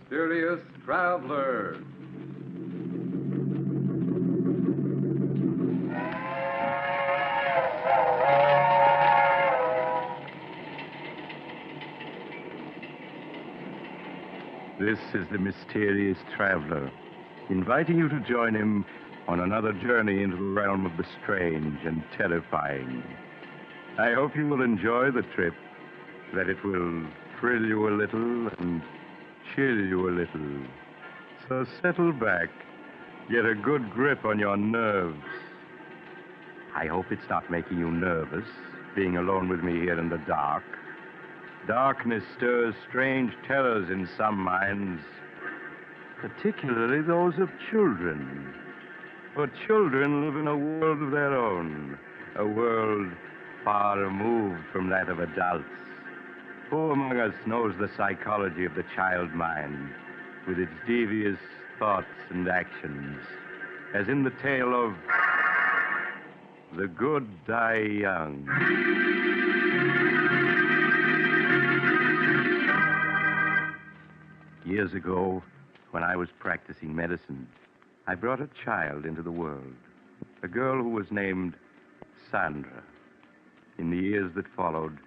Mysterious Traveler. This is the Mysterious Traveler, inviting you to join him on another journey into the realm of the strange and terrifying. I hope you will enjoy the trip, that it will thrill you a little and chill you a little. So settle back, get a good grip on your nerves. I hope it's not making you nervous, being alone with me here in the dark. Darkness stirs strange terrors in some minds, particularly those of children. For children live in a world of their own, a world far removed from that of adults. Who among us knows the psychology of the child mind, with its devious thoughts and actions, as in the tale of The Good Die Young. Years ago, when I was practicing medicine, I brought a child into the world, a girl who was named Sandra. In the years that followed,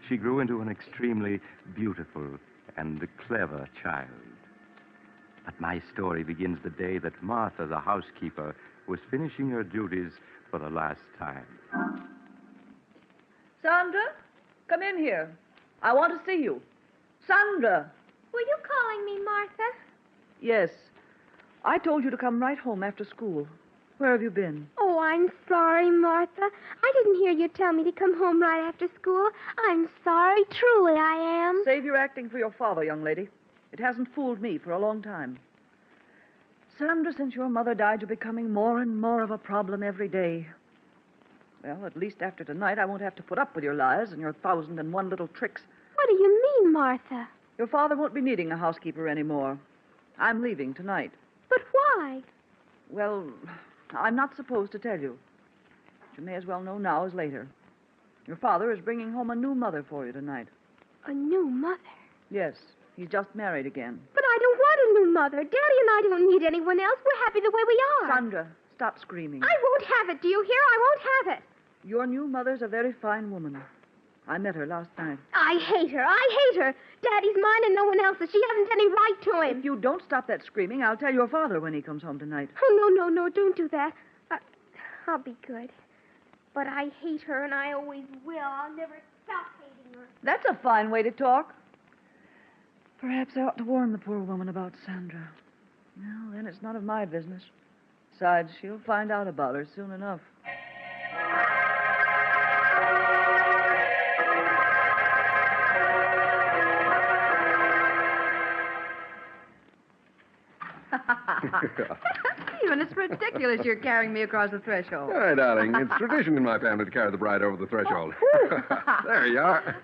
she grew into an extremely beautiful and clever child. But my story begins the day that Martha, the housekeeper, was finishing her duties for the last time. Sandra, come in here. I want to see you. Sandra! Were you calling me, Martha? Yes. I told you to come right home after school. Where have you been? Oh, I'm sorry, Martha. I didn't hear you tell me to come home right after school. I'm sorry, truly I am. Save your acting for your father, young lady. It hasn't fooled me for a long time. Sandra, since your mother died, you're becoming more and more of a problem every day. Well, at least after tonight, I won't have to put up with your lies and your 1,001 little tricks. What do you mean, Martha? Your father won't be needing a housekeeper anymore. I'm leaving tonight. But why? Well, I'm not supposed to tell you. But you may as well know now as later. Your father is bringing home a new mother for you tonight. A new mother? Yes, he's just married again. But I don't want a new mother. Daddy and I don't need anyone else. We're happy the way we are. Sandra, stop screaming. I won't have it. Do you hear? I won't have it. Your new mother's a very fine woman. I met her last night. I hate her. I hate her. Daddy's mine and no one else's. She hasn't any right to him. If you don't stop that screaming, I'll tell your father when he comes home tonight. Oh, no, don't do that. I'll be good. But I hate her, and I always will. I'll never stop hating her. That's a fine way to talk. Perhaps I ought to warn the poor woman about Sandra. Well, then it's none of my business. Besides, she'll find out about her soon enough. Stephen, it's ridiculous you're carrying me across the threshold. All right, darling. It's tradition in my family to carry the bride over the threshold. There you are.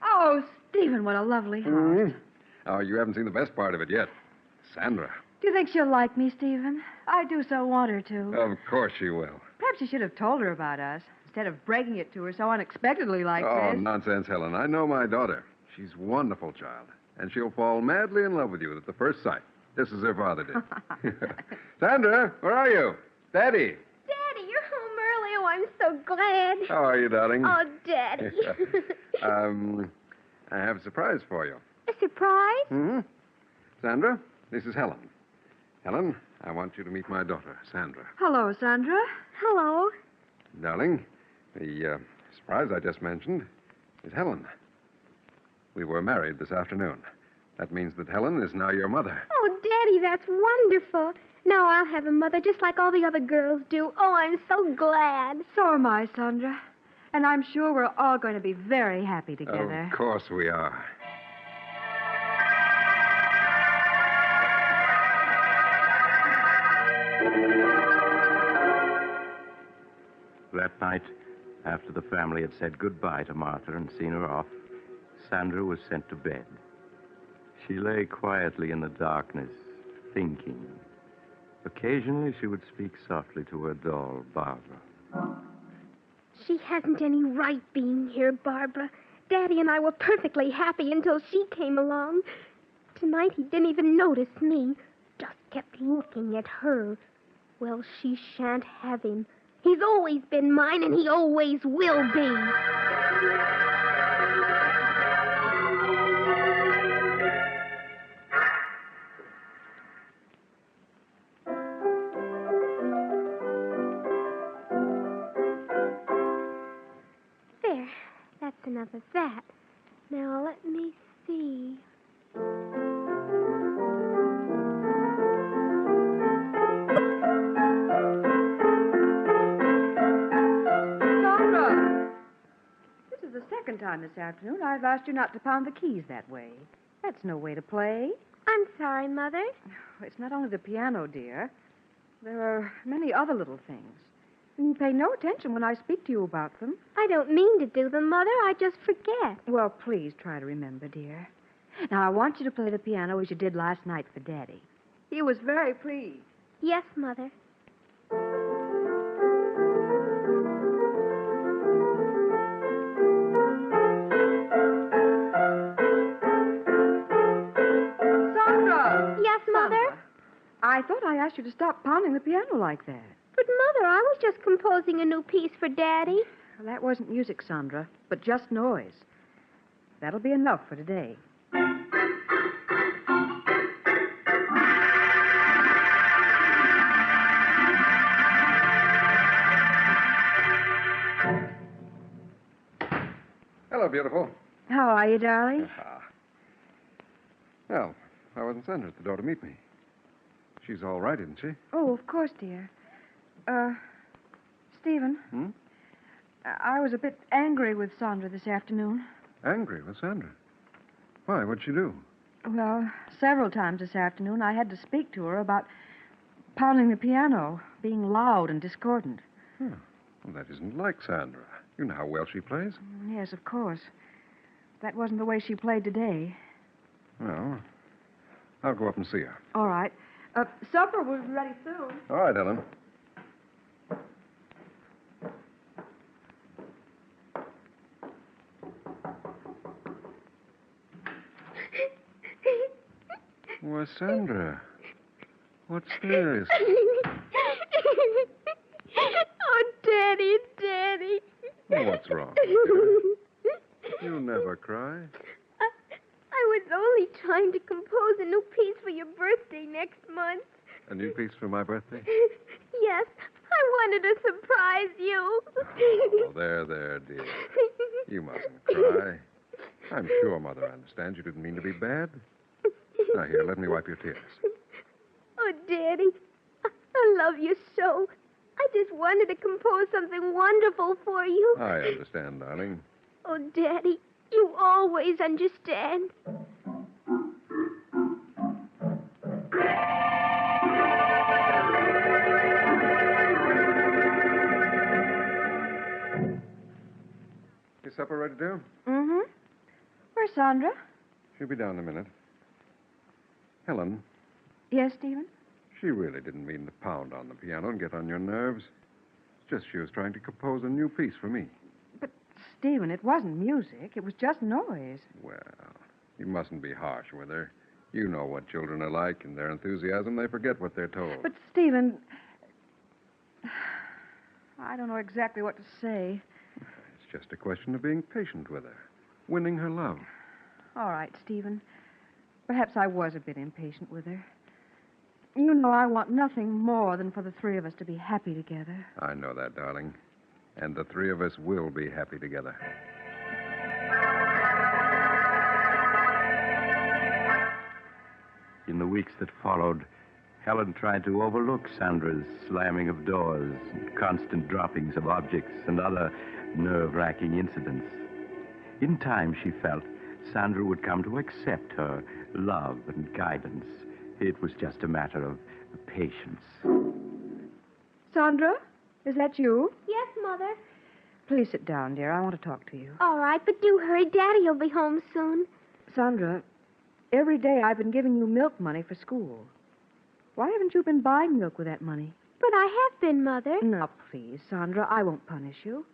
Oh, Stephen, what a lovely house. Mm-hmm. Oh, you haven't seen the best part of it yet. Sandra. Do you think she'll like me, Stephen? I do so want her to. Of course she will. Perhaps you should have told her about us, instead of breaking it to her so unexpectedly like Oh, this. nonsense, Helen. I know my daughter. She's a wonderful child. And she'll fall madly in love with you at the first sight, just as her father did. Sandra, where are you? Daddy. Daddy, you're home early. Oh, I'm so glad. How are you, darling? Oh, Daddy. I have a surprise for you. A surprise? Mm-hmm. Sandra, this is Helen. Helen, I want you to meet my daughter, Sandra. Hello, Sandra. Hello. Darling, the surprise I just mentioned is Helen. We were married this afternoon. That means that Helen is now your mother. Oh, Daddy, that's wonderful. Now I'll have a mother just like all the other girls do. Oh, I'm so glad. So am I, Sandra. And I'm sure we're all going to be very happy together. Of course we are. That night, after the family had said goodbye to Martha and seen her off, Sandra was sent to bed. She lay quietly in the darkness, thinking. Occasionally, she would speak softly to her doll, Barbara. She hasn't any right being here, Barbara. Daddy and I were perfectly happy until she came along. Tonight he didn't even notice me, just kept looking at her. Well, she shan't have him. He's always been mine, and he always will be. There, that's enough of that. Now let me see. Sandra! This is the second time this afternoon I've asked you not to pound the keys that way. That's no way to play. I'm sorry, Mother. It's not only the piano, dear. There are many other little things. And you pay no attention when I speak to you about them. I don't mean to do them, Mother. I just forget. Well, please try to remember, dear. Now, I want you to play the piano as you did last night for Daddy. He was very pleased. Yes, Mother. Sandra! Yes, Mother? Sandra, I thought I asked you to stop pounding the piano like that. But, Mother, I was just composing a new piece for Daddy. Well, that wasn't music, Sandra, but just noise. That'll be enough for today. Hello, beautiful. How are you, darling? Well, I wasn't Sandra at the door to meet me. She's all right, isn't she? Oh, of course, dear. Stephen. Hmm? I was a bit angry with Sandra this afternoon. Angry with Sandra. Why? What'd she do? Well, several times this afternoon I had to speak to her about pounding the piano, being loud and discordant. Well, that isn't like Sandra. You know how well she plays. Yes, of course. That wasn't the way she played today. Well, I'll go up and see her. All right. Supper will be ready soon. All right, Ellen. Why, Sandra, what's this? Oh, Daddy, Daddy. Well, what's wrong? You never cry. I was only trying to compose a new piece for your birthday next month. A new piece for my birthday? Yes, I wanted to surprise you. Oh, there, dear. You mustn't cry. I'm sure Mother understands you didn't mean to be bad. Now, here, let me wipe your tears. Oh, Daddy, I love you so. I just wanted to compose something wonderful for you. I understand, darling. Oh, Daddy, you always understand. Is supper ready, dear? Mm-hmm. Where's Sandra? She'll be down in a minute. Helen, Yes, Stephen? she really didn't mean to pound on the piano and get on your nerves. It's just she was trying to compose a new piece for me. But, Stephen, it wasn't music. It was just noise. Well, you mustn't be harsh with her. You know what children are like. In their enthusiasm, they forget what they're told. But, Stephen, I don't know exactly what to say. It's just a question of being patient with her, winning her love. All right, Stephen. Perhaps I was a bit impatient with her. You know I want nothing more than for the three of us to be happy together. I know that, darling. And the three of us will be happy together. In the weeks that followed, Helen tried to overlook Sandra's slamming of doors, and constant droppings of objects, and other nerve-wracking incidents. In time, she felt, Sandra would come to accept her love and guidance. It was just a matter of patience. Sandra, is that you? Yes, Mother. Please sit down, dear. I want to talk to you. All right, but do hurry. Daddy'll be home soon. Sandra, every day I've been giving you milk money for school. Why haven't you been buying milk with that money? But I have been, Mother. Now, please, Sandra, I won't punish you.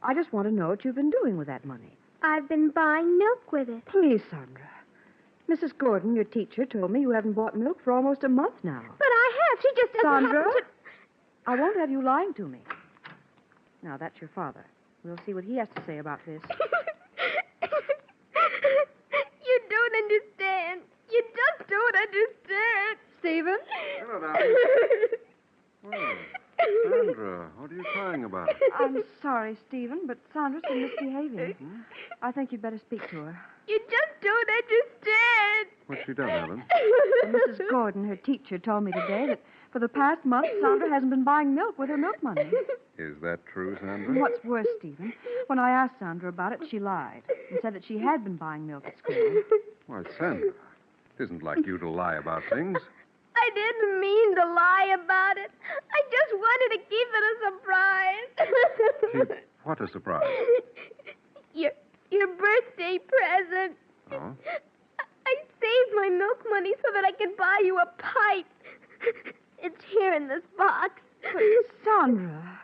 I just want to know what you've been doing with that money. I've been buying milk with it. Please, Sandra. Mrs. Gordon, your teacher, told me you haven't bought milk for almost a month now. But I have. She just doesn't Sandra? happen to... I won't have you lying to me. Now, that's your father. We'll see what he has to say about this. You don't understand. You just don't understand. Stephen? Hello, darling. Well, Sandra, what are you crying about? I'm sorry, Stephen, but Sandra's been misbehaving. I think you'd better speak to her. You just don't understand. What's she done, Helen? Well, Mrs. Gordon, her teacher, told me today that for the past month, Sandra hasn't been buying milk with her milk money. Is that true, Sandra? And what's worse, Stephen, when I asked Sandra about it, she lied and said that she had been buying milk at school. Why, Sandra, it isn't like you to lie about things. I didn't mean to lie about it. I just wanted to keep it a surprise. What a surprise. Your birthday present. Oh? I saved my milk money so that I could buy you a pipe. It's here in this box. But, Sandra,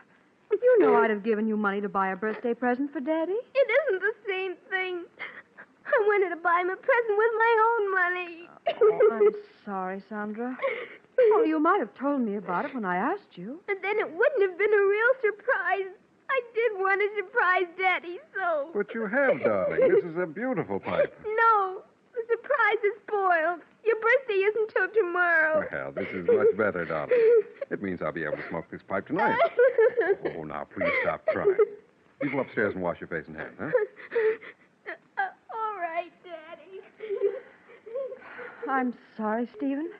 you know I'd have given you money to buy a birthday present for Daddy. It isn't the same thing. I wanted to buy him a present with my own money. Oh, I'm sorry, Sandra. Well, you might have told me about it when I asked you. And then it wouldn't have been a real surprise. I did want to surprise Daddy, so... But you have, darling. This is a beautiful pipe. No, the surprise is spoiled. Your birthday isn't till tomorrow. Well, this is much better, darling. It means I'll be able to smoke this pipe tonight. Oh, now, please stop crying. You go upstairs and wash your face and hands, huh? All right, Daddy. I'm sorry, Stephen,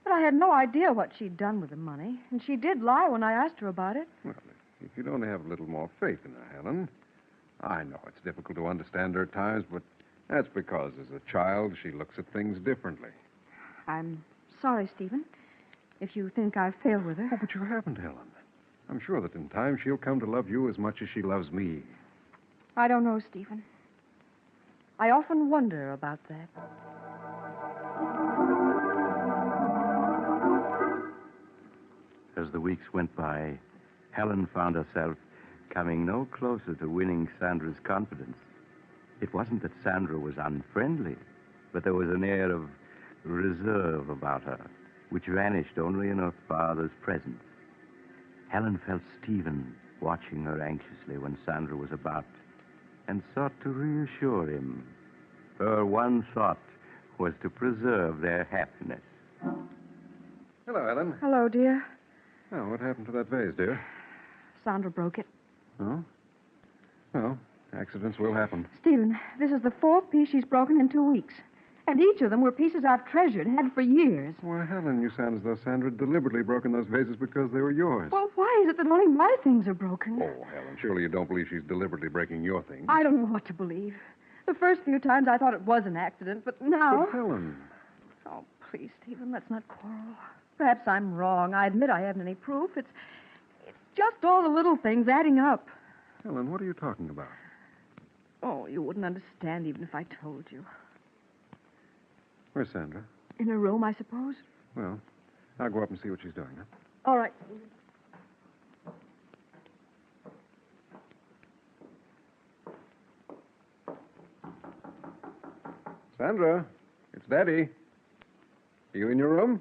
but I had no idea what she'd done with the money, and she did lie when I asked her about it. Well, if you'd only have a little more faith in her, Helen. I know it's difficult to understand her at times, but that's because as a child she looks at things differently. I'm sorry, Stephen, if you think I've failed with her. Oh, but you haven't, Helen. I'm sure that in time she'll come to love you as much as she loves me. I don't know, Stephen. I often wonder about that. As the weeks went by, Helen found herself coming no closer to winning Sandra's confidence. It wasn't that Sandra was unfriendly, but there was an air of reserve about her, which vanished only in her father's presence. Helen felt Stephen watching her anxiously when Sandra was about, and sought to reassure him. Her one thought was to preserve their happiness. Hello, Helen. Hello, dear. Oh, what happened to that vase, dear? Sandra broke it. Oh? Well, accidents will happen. Stephen, this is the fourth piece she's broken in 2 weeks. And each of them were pieces I've treasured, had for years. Why, Helen, you sound as though Sandra had deliberately broken those vases because they were yours. Well, why is it that only my things are broken? Oh, Helen, surely you don't believe she's deliberately breaking your things. I don't know what to believe. The first few times I thought it was an accident, but now... But, Helen, Oh, please, Stephen, let's not quarrel. Perhaps I'm wrong. I admit I haven't any proof. It's just all the little things adding up. Helen, what are you talking about? Oh, you wouldn't understand even if I told you. Where's Sandra? In her room, I suppose. Well, I'll go up and see what she's doing. Huh? All right. Sandra, it's Daddy. Are you in your room?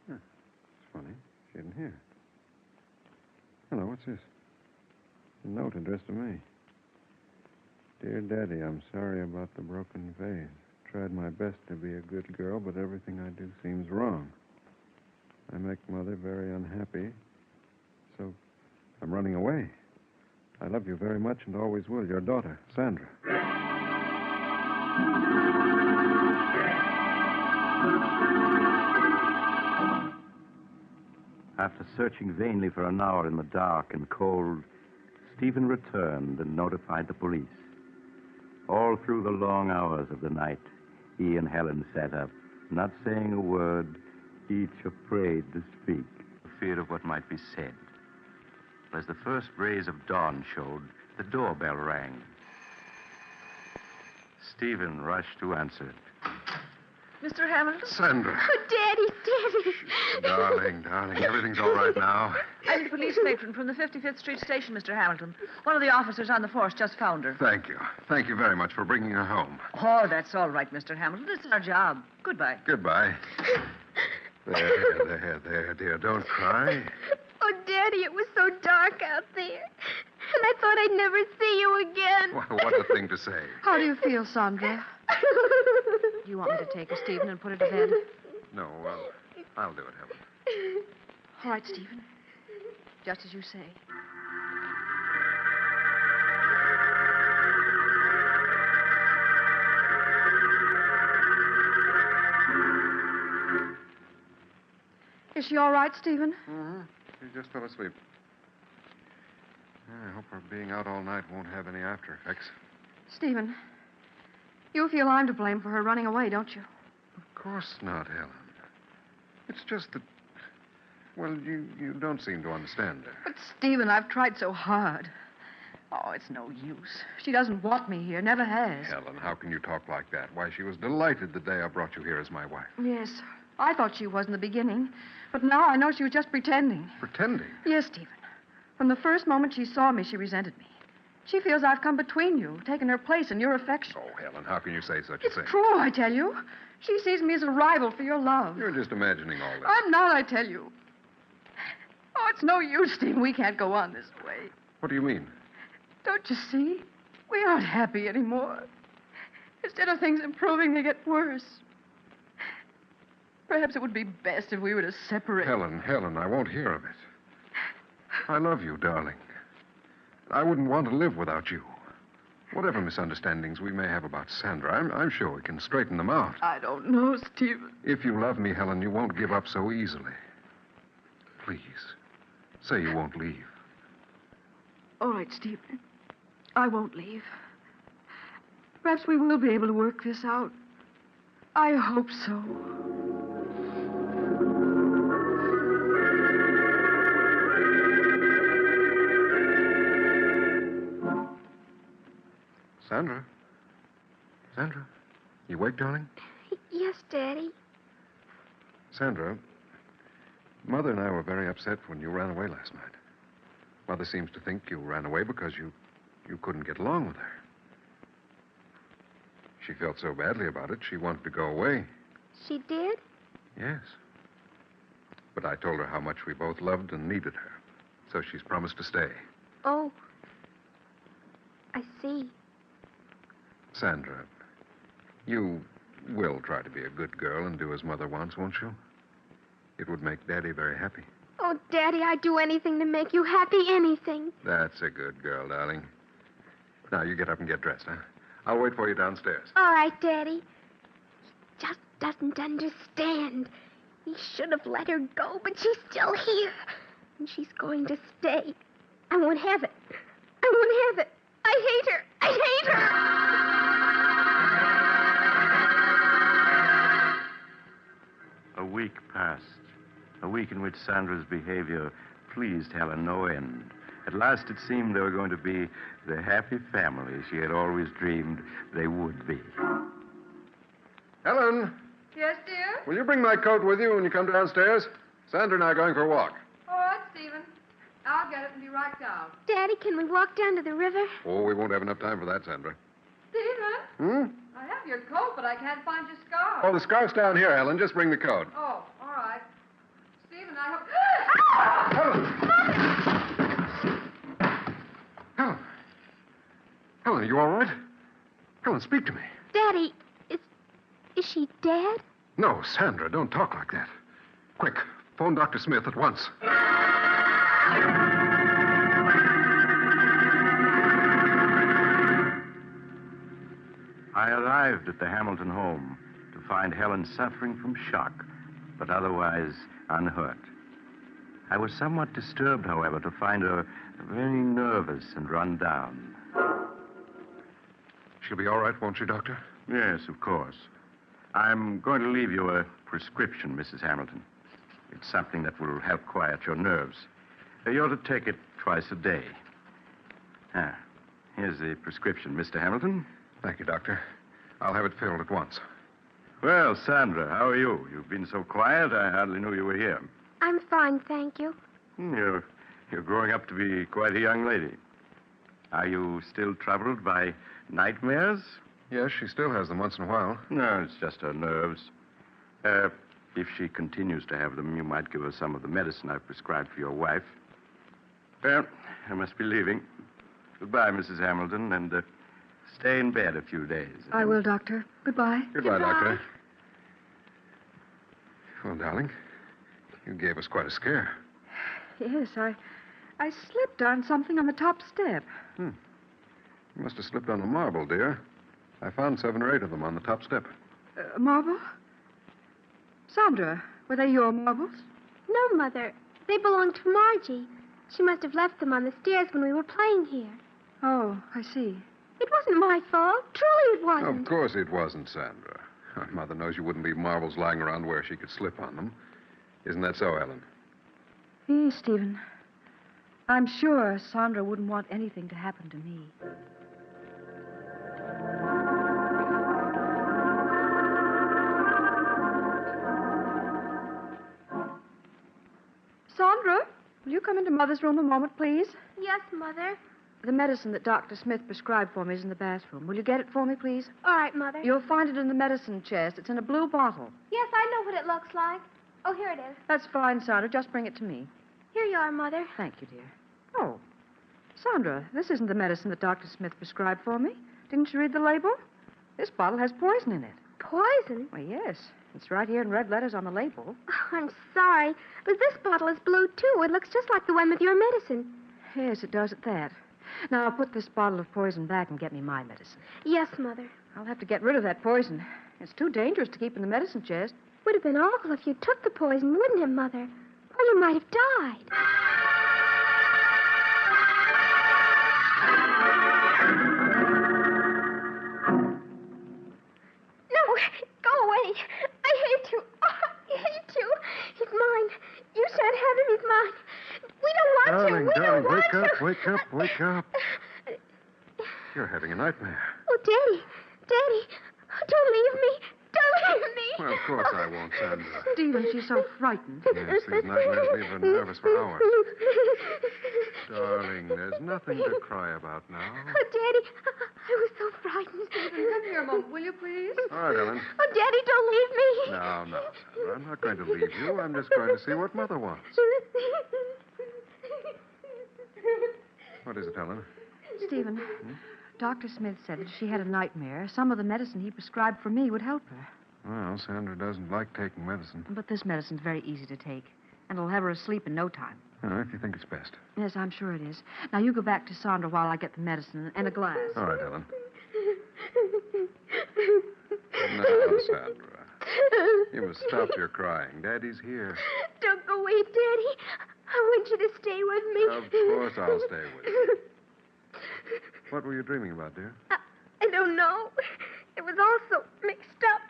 Huh, it's funny. She isn't here. Hello, what's this? A note addressed to me. Dear Daddy, I'm sorry about the broken vase. Tried my best to be a good girl, but everything I do seems wrong. I make Mother very unhappy, so I'm running away. I love you very much and always will. Your daughter, Sandra. After searching vainly for an hour in the dark and cold, Stephen returned and notified the police. All through the long hours of the night, he and Helen sat up, not saying a word, each afraid to speak, for fear of what might be said. As the first rays of dawn showed, the doorbell rang. Stephen rushed to answer it. Mr. Hamilton? Sandra. Oh, Daddy. Darling, everything's all right now. I'm the police matron from the 55th Street station, Mr. Hamilton. One of the officers on the force just found her. Thank you. Thank you very much for bringing her home. Oh, that's all right, Mr. Hamilton. It's our job. Goodbye. Goodbye. There, dear. Don't cry. Oh, Daddy, it was so dark out there. And I thought I'd never see you again. What a thing to say. How do you feel, Sandra? Do you want me to take her, Stephen, and put her to bed? No, I'll do it, Helen. All right, Stephen. Just as you say. Is she all right, Stephen? Mm-hmm. She just fell asleep. I hope her being out all night won't have any after effects. Stephen, you feel I'm to blame for her running away, don't you? Of course not, Helen. It's just that, well, you don't seem to understand her. But, Stephen, I've tried so hard. Oh, it's no use. She doesn't want me here, never has. Helen, how can you talk like that? Why, she was delighted the day I brought you here as my wife. Yes, I thought she was in the beginning. But now I know she was just pretending. Pretending? Yes, Stephen. From the first moment she saw me, she resented me. She feels I've come between you, taken her place in your affection. Oh, Helen, how can you say such a It's thing? true, I tell you. She sees me as a rival for your love. You're just imagining all this. I'm not, I tell you. Oh, it's no use, Stephen. We can't go on this way. What do you mean? Don't you see? We aren't happy anymore. Instead of things improving, they get worse. Perhaps it would be best if we were to separate. Helen, I won't hear of it. I love you, darling. I wouldn't want to live without you. Whatever misunderstandings we may have about Sandra, I'm sure we can straighten them out. I don't know, Stephen. If you love me, Helen, you won't give up so easily. Please, say you won't leave. All right, Stephen. I won't leave. Perhaps we will be able to work this out. I hope so. Sandra, you awake, darling? Yes, Daddy. Sandra, Mother and I were very upset when you ran away last night. Mother seems to think you ran away because you couldn't get along with her. She felt so badly about it, she wanted to go away. She did? Yes. But I told her how much we both loved and needed her. So she's promised to stay. Oh. I see. Sandra, you will try to be a good girl and do as Mother wants, won't you? It would make Daddy very happy. Oh, Daddy, I'd do anything to make you happy, anything. That's a good girl, darling. Now, you get up and get dressed, huh? I'll wait for you downstairs. All right, Daddy. He just doesn't understand. He should have let her go, but she's still here. And she's going to stay. I won't have it. I won't have it. I hate her. I hate her. A week passed. A week in which Sandra's behavior pleased Helen no end. At last it seemed they were going to be the happy family she had always dreamed they would be. Helen, Yes, dear? will you bring my coat with you when you come downstairs? Sandra and I are going for a walk. All right, Stephen. I'll get it and be right down. Daddy, can we walk down to the river? Oh, we won't have enough time for that, Sandra. Stephen, I have your coat, but I can't find your scarf. Oh, the scarf's down here, Helen. Just bring the coat. Oh, all right. Stephen, I hope... Helen! Helen, are you all right? Helen, speak to me. Daddy, is she dead? No, Sandra, don't talk like that. Quick, phone Dr. Smith at once. I arrived at the Hamilton home to find Helen suffering from shock, but otherwise unhurt. I was somewhat disturbed, however, to find her very nervous and run down. She'll be all right, won't she, Doctor? Yes, of course. I'm going to leave you a prescription, Mrs. Hamilton. It's something that will help quiet your nerves. You ought to take it twice a day. Here's the prescription, Mr. Hamilton. Thank you, Doctor. I'll have it filled at once. Well, Sandra, how are you? You've been so quiet, I hardly knew you were here. I'm fine, thank you. You're growing up to be quite a young lady. Are you still troubled by nightmares? Yes, she still has them once in a while. No, it's just her nerves. If she continues to have them, you might give her some of the medicine I've prescribed for your wife. Well, I must be leaving. Goodbye, Mrs. Hamilton, and stay in bed a few days. I will, Doctor. Goodbye. Goodbye, Goodbye. Doctor. Well, darling, you gave us quite a scare. Yes, I slipped on something on the top step. You must have slipped on a marble, dear. I found 7 or 8 of them on the top step. Marble? Sandra, were they your marbles? No, Mother. They belong to Margie. She must have left them on the stairs when we were playing here. Oh, I see. It wasn't my fault. Truly it wasn't. Of course it wasn't, Sandra. Mother knows you wouldn't leave marbles lying around where she could slip on them. Isn't that so, Ellen? Yes, Stephen. I'm sure Sandra wouldn't want anything to happen to me. Sandra, will you come into Mother's room a moment, please? Yes, Mother. The medicine that Dr. Smith prescribed for me is in the bathroom. Will you get it for me, please? All right, Mother. You'll find it in the medicine chest. It's in a blue bottle. Yes, I know what it looks like. Oh, here it is. That's fine, Sandra. Just bring it to me. Here you are, Mother. Thank you, dear. Oh, Sandra, this isn't the medicine that Dr. Smith prescribed for me. Didn't you read the label? This bottle has poison in it. Poison? Why, yes. It's right here in red letters on the label. Oh, I'm sorry, but this bottle is blue, too. It looks just like the one with your medicine. Yes, it does at that. Now, I'll put this bottle of poison back and get me my medicine. Yes, Mother. I'll have to get rid of that poison. It's too dangerous to keep in the medicine chest. Would have been awful if you took the poison, wouldn't it, Mother? Or you might have died. No, go away. I hate you. Oh, I hate you. He's mine. You shan't have him. He's mine. We don't want Darling, you. We darling, don't want wake you. up, wake up, wake up. You're having a nightmare. Oh, Daddy. Daddy. Don't leave me. Don't leave me. Well, of course I won't, Sandra. Stephen, she's so frightened. Yes, these nightmares leave her nervous for hours. Darling, there's nothing to cry about now. Oh, Daddy, I was so frightened. Come here a moment, will you, please? All right, Ellen. Oh, Daddy, don't leave me. No, no, Sandra. I'm not going to leave you. I'm just going to see what Mother wants. What is it, Ellen? Stephen, Dr. Smith said that if she had a nightmare, some of the medicine he prescribed for me would help her. Well, Sandra doesn't like taking medicine. But this medicine's very easy to take, and it'll have her asleep in no time. Oh, if you think it's best. Yes, I'm sure it is. Now, you go back to Sandra while I get the medicine and a glass. All right, Ellen. Now, Sandra, you must stop your crying. Daddy's here. Don't go away, Daddy. I want you to stay with me. Of course I'll stay with you. What were you dreaming about, dear? I don't know. It was all so mixed up.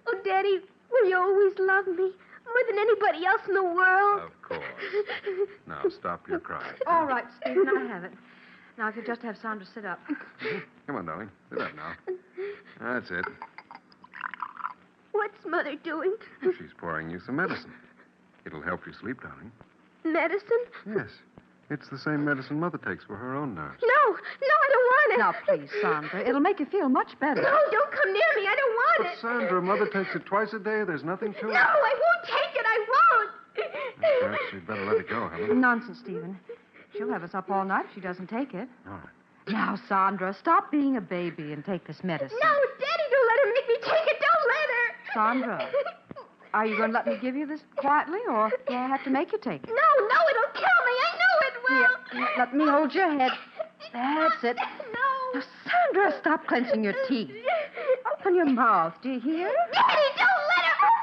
Oh, Daddy, will you always love me more than anybody else in the world? Of course. Now, stop your crying. All right, Stephen, I have it. Now, if you just have Sandra sit up. Come on, darling. Sit up now. That's it. What's Mother doing? She's pouring you some medicine. It'll help you sleep, darling. Medicine? Yes. It's the same medicine Mother takes for her own nerves. No, I don't want it. Now, please, Sandra. It'll make you feel much better. No, don't come near me. I don't want But, it. Sandra, Mother takes it twice a day. There's nothing to it. No, I won't take it. I won't. Perhaps you'd better let it go, Helen. Nonsense, Stephen. She'll have us up all night if she doesn't take it. All right. Now, Sandra, stop being a baby and take this medicine. No, Daddy, don't let her make me take it. Don't let her. Sandra, are you going to let me give you this quietly, or do I have to make you take it? No, it'll kill me. I know it will. Here, let me hold your head. That's it. No. Now, Sandra, stop clenching your teeth. Open your mouth. Do you hear? Daddy, don't let her.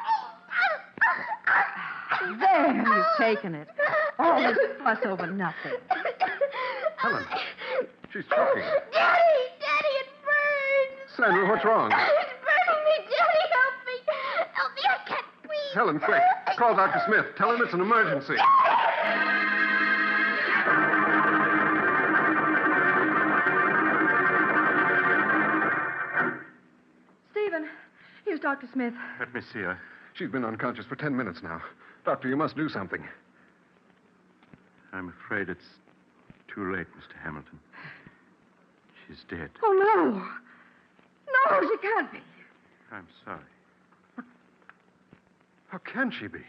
There, you've taken it. All this fuss over nothing. Helen, she's choking. Daddy, it burns. Sandra, what's wrong? It's burning me. Daddy, help me. Help me. I can't breathe. Helen, quick. Call Dr. Smith. Tell him it's an emergency. Stephen, here's Dr. Smith? Let me see her. She's been unconscious for 10 minutes now. Doctor, you must do something. I'm afraid it's too late, Mr. Hamilton. She's dead. Oh, no. No, she can't be. I'm sorry. How can she be?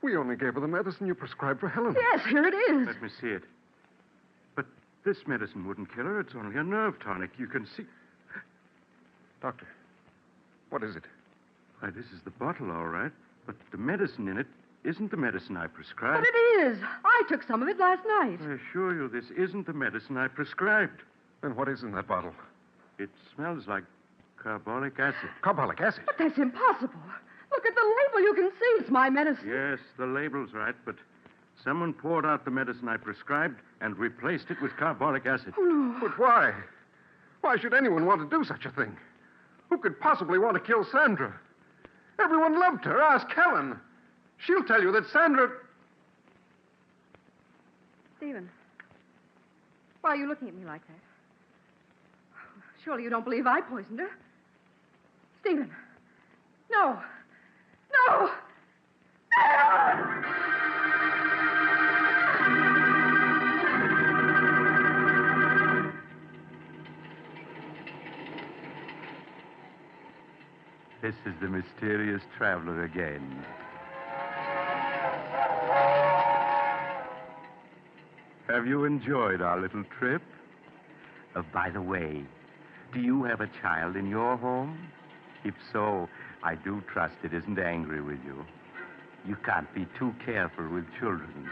We only gave her the medicine you prescribed for Helen. Yes, here it is. Let me see it. But this medicine wouldn't kill her. It's only a nerve tonic. You can see. Doctor, what is it? Why, this is the bottle, all right. But the medicine in it isn't the medicine I But prescribed. it is. I took some of it last night. I assure you, this isn't the medicine I prescribed. Then what is in that bottle? It smells like carbolic acid. Carbolic acid. But that's impossible. Look at the label. You can see it's my medicine. Yes, the label's right, but someone poured out the medicine I prescribed and replaced it with carbolic acid. Oh, no. But why? Why should anyone want to do such a thing? Who could possibly want to kill Sandra? Everyone loved her. Ask Helen. She'll tell you that Sandra... Stephen, why are you looking at me like that? Surely you don't believe I poisoned her. Stephen. No. No! This is the mysterious traveler again. Have you enjoyed our little trip? By the way, do you have a child in your home? If so, I do trust it isn't angry with you. You can't be too careful with children.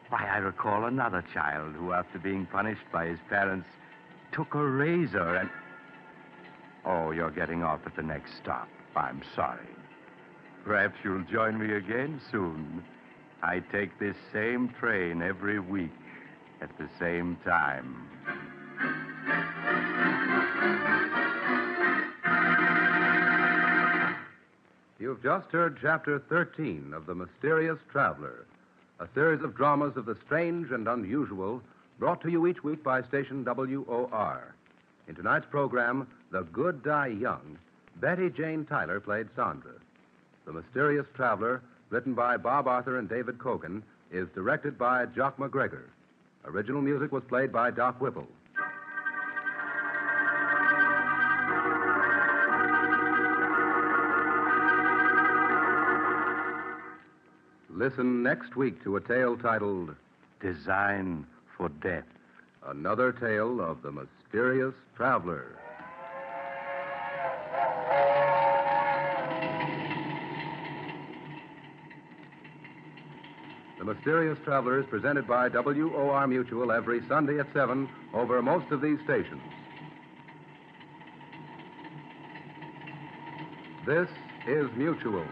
Why, I recall another child who, after being punished by his parents, took a razor and... Oh, you're getting off at the next stop. I'm sorry. Perhaps you'll join me again soon. I take this same train every week at the same time. You've just heard Chapter 13 of The Mysterious Traveler, a series of dramas of the strange and unusual brought to you each week by station WOR. In tonight's program, The Good Die Young, Betty Jane Tyler played Sandra. The Mysterious Traveler, written by Bob Arthur and David Kogan, is directed by Jock McGregor. Original music was played by Doc Whipple. Listen next week to a tale titled Design for Death. Another Tale of the Mysterious Traveler. The Mysterious Traveler is presented by WOR Mutual every Sunday at 7 over most of these stations. This is Mutual.